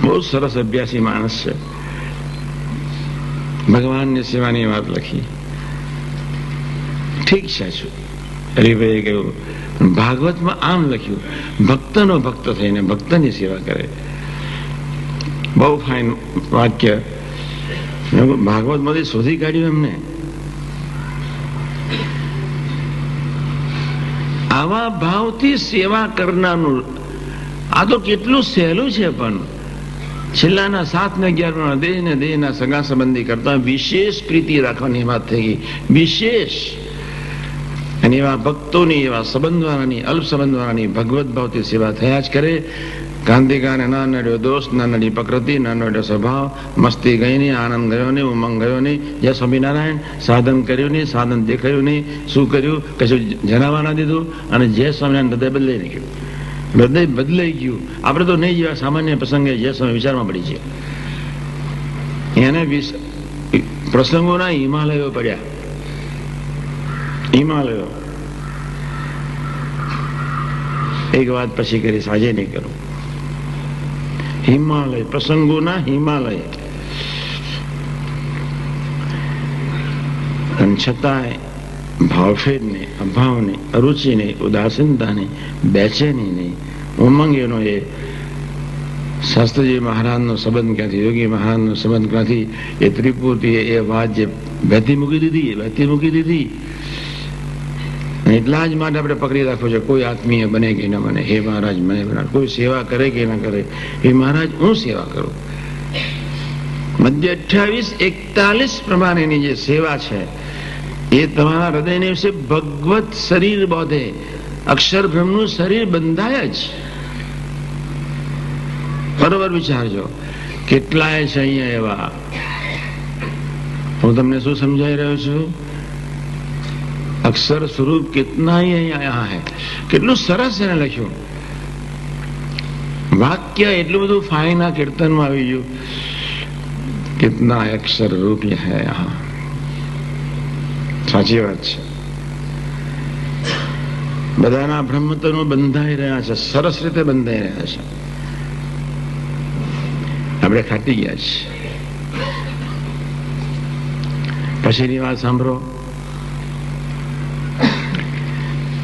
બહુ સરસ અભ્યાસી માણસ છે. ભગવાનની સેવાની વાત લખી. ઠીક છે. હરિભાઈએ કહ્યું ભાગવતમાં આમ લખ્યું, ભક્તનો ભક્ત થઈને ભક્તની સેવા કરે. બહુ ફાઇન વાક્ય. ભાગવતમાંથી શોધી કાઢ્યું એમને. આવા ભાવથી સેવા કરનારનું આ તો કેટલું સહેલું છે. પણ છેલ્લાના 7 ને 11 દેહને દેહના સગા સંબંધી કરતા વિશેષ પ્રીતિ રાખવાની વાત થઈ ગઈ. વિશેષ. અને એવા ભક્તોની, એવા સંબંધવાળાની, અલ્પ સંબંધવાળાની ભગવત ભાવથી સેવા થયા જ કરે. ક્રાંતિકાને ના નડ્યો દોષ, ના નડી પ્રકૃતિ, ના નડ્યો સ્વભાવ, મસ્તી ગઈ નહીં, આનંદ ગયો નહીં, ઉમંગ ગયો નહીં. જય સ્વામિનારાયણ. સાધન કર્યું નહીં, સાધન દેખાયું નહીં. શું કર્યું? કશું જણાવવા ના દીધું. અને જય સ્વામિનારાયણ હૃદય બદલાઈ નાખ્યું. હૃદય બદલાઈ ગયું. આપણે તો નહીં જેવા સામાન્ય પ્રસંગે જય સ્વામી વિચારમાં પડી છે. એને પ્રસંગોના હિમાલયો પડ્યા. હિમાલયો. એક વાત પછી કરી, સાજે નહીં કરું. હિમાલય, પ્રસંગોના હિમાલય. અને છતાંય ભાવફેર નહીં, અભાવ નહીં, અરુચિ નહીં, ઉદાસીનતા નહીં, બેચેની નહીં, ઉમંગ એનો એ શાસ્ત્રીજી મહારાજનો સંબંધ ક્યાંથી, યોગી મહારાજનો સંબંધ ક્યાંથી, એ ત્રિપુટી એ વાત જે વહેતી મૂકી દીધી. એટલા જ માટે આપણે પકડી રાખવું છે. કોઈ આત્મીય બને કે ન બને, હે મહારાજ મને બનાવ. કોઈ સેવા કરે કે ન કરે, હે મહારાજ હું સેવા કરું. મધ્ય 28-41 પ્રમાણેની જે સેવા છે એ તમારા હૃદયને વિશે ભગવત શરીર બોધે. અક્ષર બ્રહ્મનું શરીર બંધાય જ. બરોબર વિચારજો. કેટલાય છે અહીંયા એવા. હું તમને શું સમજાઈ રહ્યો છું? અક્ષર સ્વરૂપ કિતના અહીંયા હૈ. કેટલું સરસ એને લખ્યું. વાક્ય એટલું બધું ફાઇન આ કીર્તનમાં આવી ગયું. કિતના અક્ષર રૂપ હૈ યહાં. સાચી વાત છે. બધાના બ્રહ્મતનો બંધાઈ રહ્યા છે, સરસ રીતે બંધાઈ રહ્યા છે. આપણે ખાટી ગયા છીએ. પછીની વાત સાંભળો.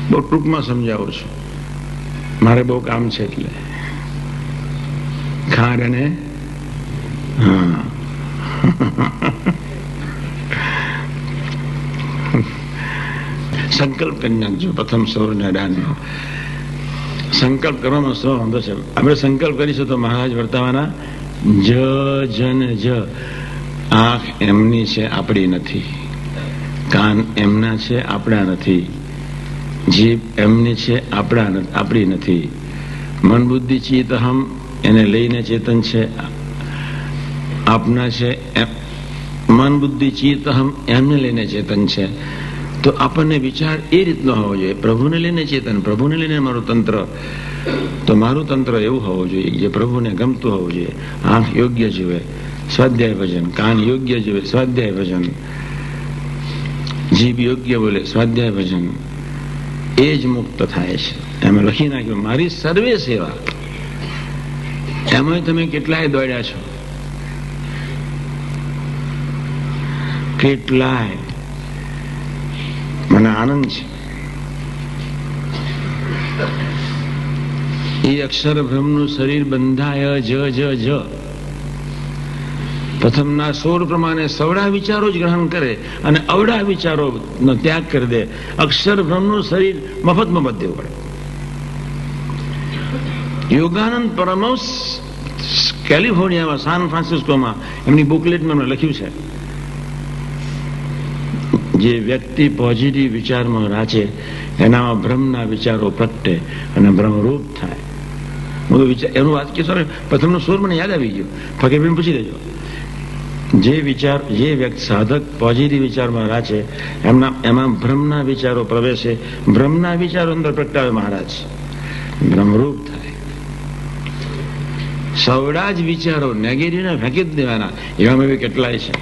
બહુ ટૂંકમાં સમજાવું છું, મારે બહુ કામ છે. એટલે ખાંડ અને સંકલ્પ કરી નાખજો. પ્રથમ સૌરને અડાનો સંકલ્પ કરવામાં શું વાંધો છે? આપણે સંકલ્પ કરીશું તો મહારાજ વર્તાવાના. જ જન જ. આંખ એમની છે, આપણી નથી. કાન એમના છે, આપણા નથી. જીભ એમની છે, આપણી નથી. મન બુદ્ધિ ચિત્ત અહમ એને લઈને ચેતન છે, આપના છે. મન બુદ્ધિ ચિત્ત અહમ એમને લઈને ચેતન છે. તો આપણને વિચાર એ રીતનો હોવો જોઈએ. પ્રભુને લઈને ચેતન, પ્રભુને લઈને મારું તંત્ર. તો મારું તંત્ર એવું હોવું જોઈએ જે પ્રભુને ગમતું હોવું જોઈએ. આંખ યોગ્ય જુએ, સ્વાધ્યાય ભજન. કાન યોગ્ય જુએ, સ્વાધ્યાય ભજન. જીભ યોગ્ય બોલે, સ્વાધ્યાય ભજન. એ જ મુક્ત થાય છે. એમાં લખી નાખ્યું મારી સર્વે સેવા. એમાં તમે કેટલાય દોડ્યા છો, કેટલાય. મને આનંદ છે. એ અક્ષર બ્રહ્મનું શરીર બંધાય જ જ જ. પ્રથમના 16 પ્રમાણે સવડા વિચારો જ ગ્રહણ કરે અને અવડા વિચારોનો ત્યાગ કરી દે. અક્ષર બ્રહ્મનું શરીર મફતમાં બધે પડે. યોગાનંદ પરમહંસ કેલિફોર્નિયામાં, સાન ફ્રાન્સિસ્કોમાં એમની બુકલેટમાં એમણે લખ્યું છે, જે વ્યક્તિ પોઝિટિવ વિચારમાં રાચે એનામાં બ્રહ્મના વિચારો પ્રગટે અને બ્રહ્મરૂપ થાય. એનું વાક્ય સર પ્રથમનો સ્વર મને યાદ આવી ગયો. ફકીરભાઈને પૂછી દેજો. જે વ્યક્તિ સાધક પોઝિટિવ વિચારમાં રાચે એમાં બ્રહ્મના વિચારો પ્રવેશે. બ્રહ્મના વિચારો અંદર પ્રગટાવે મહારાજ, બ્રહ્મરૂપ થાય. સવડા જ વિચારો નેગેટિવને ફેંકી જ દેવાના. એવામાં એવી કેટલાય છે.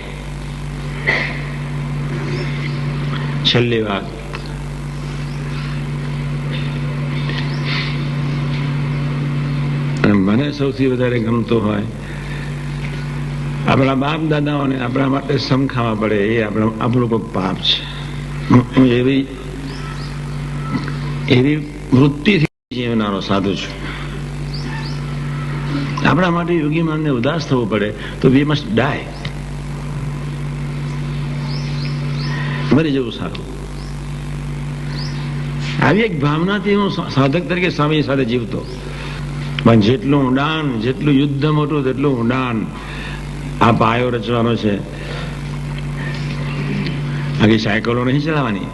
છેલ્લી વાત, અને મને સૌથી વધારે ગમતો હોય આપણા બાપ દાદાઓને આપણા માટે સમ ખાવા પડે એ આપણું કોઈ પાપ છે. હું એવી વૃત્તિથી જીવનારો સાધુ છું. આપણા માટે યોગી માનને ઉદાસ થવું પડે તો વી મસ્ટ ડાય, મરી જવું સારું. આવી એક ભાવનાથી હું સાધક તરીકે સ્વામી સાથે જીવતો. પણ જેટલું ઊંડાણ, જેટલું યુદ્ધ મોટું તેટલું ઊંડાણ. આ પાયો રચવાનો છે. આખી સાયકલો નહીં ચલાવવાની.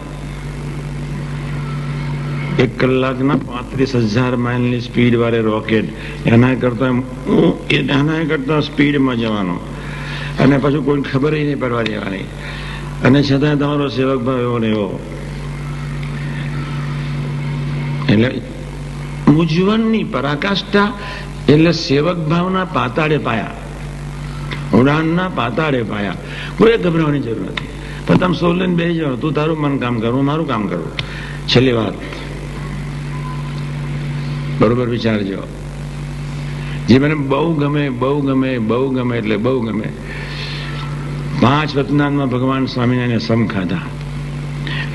1 કલાકના 35,000 માઇલની સ્પીડ વાળે રોકેટ, એના કરતા સ્પીડમાં જવાનો, અને પાછું કોઈ ખબર નહીં પડવા દેવાની, અને છતાં તમારો સેવક ભાવ એવો ને એવો. એટલે મૂંઝવણની પરાકાષ્ઠા એટલે સેવક ભાવના પાતાળે પાયા, ઉડાનના પાતાળે પાયા. કોઈ ગભરાવાની જરૂર નથી. પ્રથમ સોલ લઈને બેસી જાઓ, તું તારું મન કામ કરું, મારું કામ કરું. છેલ્લી વાત બરોબર વિચારજો. જે મને બહુ ગમે, બહુ ગમે, બહુ ગમે એટલે બહુ ગમે. 5 વતનાનમાં ભગવાન સ્વામિનારાયણે સમ ખાધા.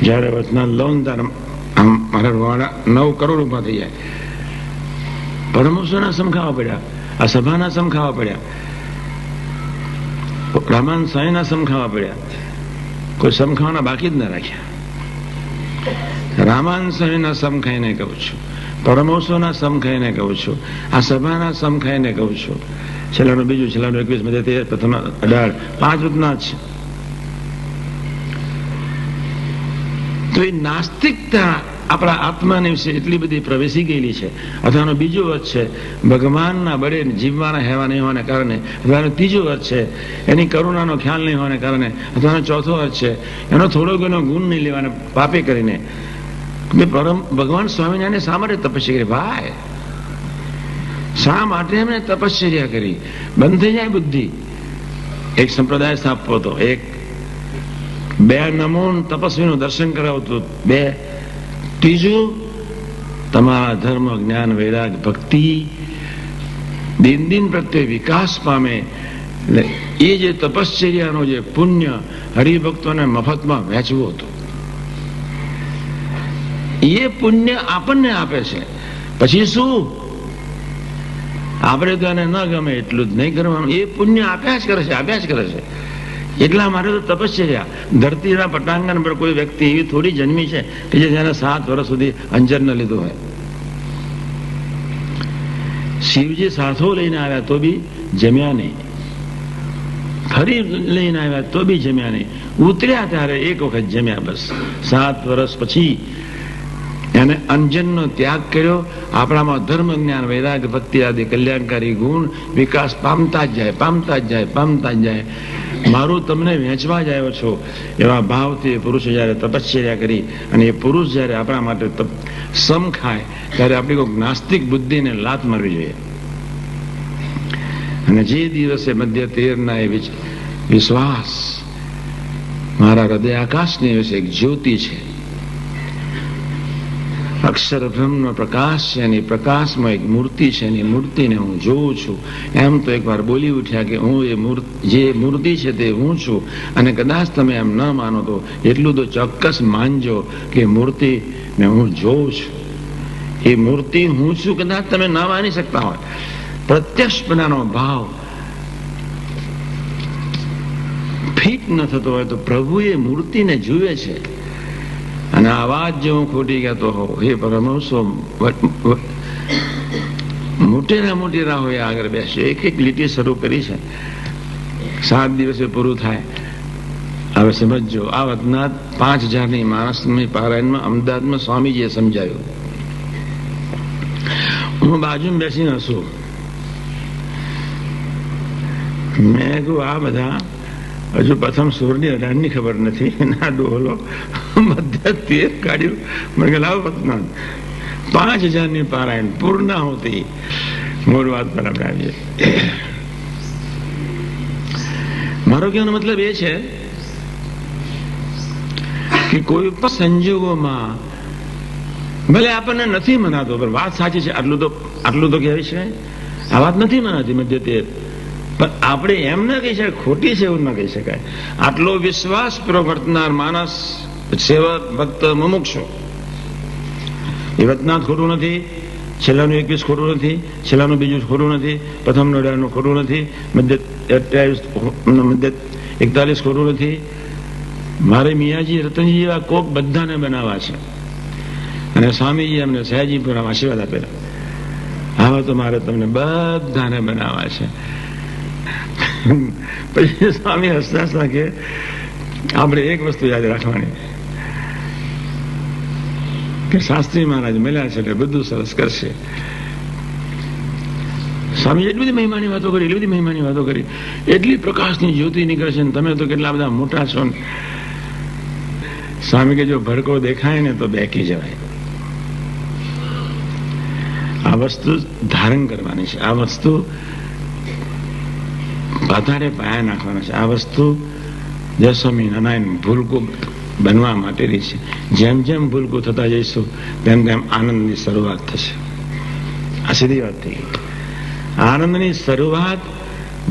જયારે વતનાન લોન ત્યારે મારા વાળા 9 કરોડ ઉભા થઈ જાય. પરમહંસોના સમ ખાવા પડ્યા, આ સભાના સમ ખાવા પડ્યા, રામાન સ્વામીના સમ ખાવા પડ્યા. કોઈ સમ ખાવાના બાકી જ ના રાખ્યા. રામાન સ્વામીના સમ ખાઈને કહું છું, પરમહંસોના સમ ખાઈને કહું છું, આ સભાના સમ ખાઈને કહું છું. છેલ્લાનું બીજું, છેલ્લાનું 21, મધ્ય 13, પ્રથમ 18, 5 વતના જ છે. તો એ નાસ્તિકતા આપણા આત્માને વિશે એટલી બધી પ્રવેશી ગયેલી છે. અથવાનો બીજો અર્થ છે ભગવાનના બળે જીવવાના હેવા નહીં હોવાને કારણે. અથવાનો ત્રીજો અર્થ છે એની કરુણાનો ખ્યાલ નહીં હોવાને કારણે. અથવાનો ચોથો અર્થ છે એનો થોડો ઘણો ગુણ નહીં લેવાને પાપે કરીને. ભગવાન સ્વામિનારાયણે શા માટે તપસ્યા કરી? ભાઈ, શા માટે એમણે તપશ્ચર્યા કરી? બંધ થઈ જાય બુદ્ધિ. એક સંપ્રદાય સ્થાપવો હતો, એક 2 નમૂન તપસ્વીનું દર્શન કરાવતું, 2. ત્રીજું તમારા ધર્મ, જ્ઞાન, વૈરાગ, ભક્તિ દિન પ્રત્યે વિકાસ પામે. એટલે એ જે તપશ્ચર્યાનો જે પુણ્ય હરિભક્તોને મફતમાં વહેંચવું હતું, એ પુણ્ય આપણને આપે છે. પછી શું? આપણે તો એને ન ગમે એટલું જ નહીં કરવાનું. એ પુણ્ય આપ્યા જ કરે છે, આપ્યા જ કરે છે. એટલા માટે તો તપશ્ચર્યા. ધરતીના પટાંગણ પર કોઈ વ્યક્તિ એવી થોડી જન્મી છે કે જેને 7 વર્ષ સુધી અંજર ન લીધું હોય. શિવજી સાથો લઈને આવ્યા તો બી જમ્યા નહીં, ફરી લઈને આવ્યા તો બી જમ્યા નહીં. ઉતર્યા ત્યારે એક વખત જમ્યા, બસ. 7 વર્ષ પછી એને અંજનનો ત્યાગ કર્યો. આપણામાં ધર્મ, જ્ઞાન, વૈરાગ, ભક્તિ આદિ કલ્યાણકારી ગુણ વિકાસ પામતા જ જાય, પામતા જ જાય, પામતા જ જાય. મારું તમને વહેંચવા જ આવ્યો છો એવા ભાવથી પુરુષ જયારે તપશ્ચર્યા કરી, અને એ પુરુષ જયારે આપણા માટે સમ ખાય ત્યારે આપણી કોઈ નાસ્તિક બુદ્ધિને લાત મારવી જોઈએ. અને જે દિવસે મધ્ય 13ના એ વિશ્વાસ, મારા હૃદય આકાશની વિશે એક જ્યોતિ છે, અક્ષર બ્રહ્મનો પ્રકાશ છે, એની પ્રકાશમાં એક મૂર્તિ છે, એની મૂર્તિને હું જોઉં છું. એમ તો એકવાર બોલી ઉઠ્યા કે હું જે મૂર્તિ છે તે હું છું. અને કદાચ તમે એમ ન માનો તો એટલું તો ચોક્કસ માનજો કે મૂર્તિને હું જોઉં છું. એ મૂર્તિ હું છું કદાચ તમે ન માની શકતા હોય. પ્રત્યક્ષપણાનો ભાવ ફિટ ન થતો હોય તો પ્રભુ એ મૂર્તિને જુએ છે. અને આવાજ જો હું ખોટી કહેતો હોઉં, હે પરમહંસો મોટેરા હોય આગળ બેસ્યો, એક લીટી શરૂ કરી છે. 7 દિવસે પૂરું થાય. હવે સમજો, આ વાતના 5000ની માણસની પારાયણમાં અમદાવાદમાં સ્વામીજીએ સમજાયું. હું બાજુમાં બેસીને હસું. મેં કહું આ બધા હજુ પ્રથમ સૂરની અઢારની ખબર નથી, ના ડોલો મધ્ય 13 કાઢ્યું. મને લાવ પત્ના 5000ની પારાયણ પૂર્ણાહુતિ. મૂળ વાત પર આપણે આવીએ. મારો કહેવાનો મતલબ એ છે કે કોઈ પણ સંજોગોમાં ભલે આપણને નથી મનાતો, પણ વાત સાચી છે, આટલું તો કહેવાય છે. આ વાત નથી મનાતી મધ્ય 13, પણ આપણે એમ ના કહી શકાય, ખોટી છે એવું ના કહી શકાય. આટલો વિશ્વાસ પ્રવર્તનાર માણસ, સેવક, ભક્ત, મુમુક્ષુ, એ વતનાથ ખોટું નથી, છેલ્લાનું 21 ખોટું નથી, છેલ્લાનું બીજું ખોટું નથી, પ્રથમનું 18 ખોટું નથી, મધ્ય 41 ખોટું નથી. મારે મિયાજી, રતનજી એવા કોક બધાને બનાવવા છે, અને સ્વામીજી અમને સયાજી પર આશીર્વાદ આપેલા, આવા તો મારે તમને બધાને બનાવવા છે. પછી સ્વામી હસતા હસતા કે આપણે એક વસ્તુ યાદ રાખવાની કે શાસ્ત્રી મહારાજ મળ્યા છે એટલે બધું સરસ કરશે. સ્વામી એટલી બધી મહિમાની વાતો કરી, એટલી બધી મહિમાની વાતો કરી, એટલી પ્રકાશની જ્યોતિ નીકળે છે ને તમે તો કેટલા બધા મોટા છો ને. સ્વામી કે જો ભડકો દેખાય ને તો બેકી જવાય. આ વસ્તુ ધારણ કરવાની છે, આ વસ્તુ વધારે પાયા નાખવાના છે, આ વસ્તુ જય સ્વામિનારાયણ ભૂલકો બનવા માટેની છે. જેમ જેમ ભૂલકો થતા જઈશું તેમ તેમ આનંદની શરૂઆત થશે. આ સીધી વાત થઈ ગઈ. આનંદની શરૂઆત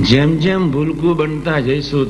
જેમ જેમ ભૂલકું બનતા જઈશું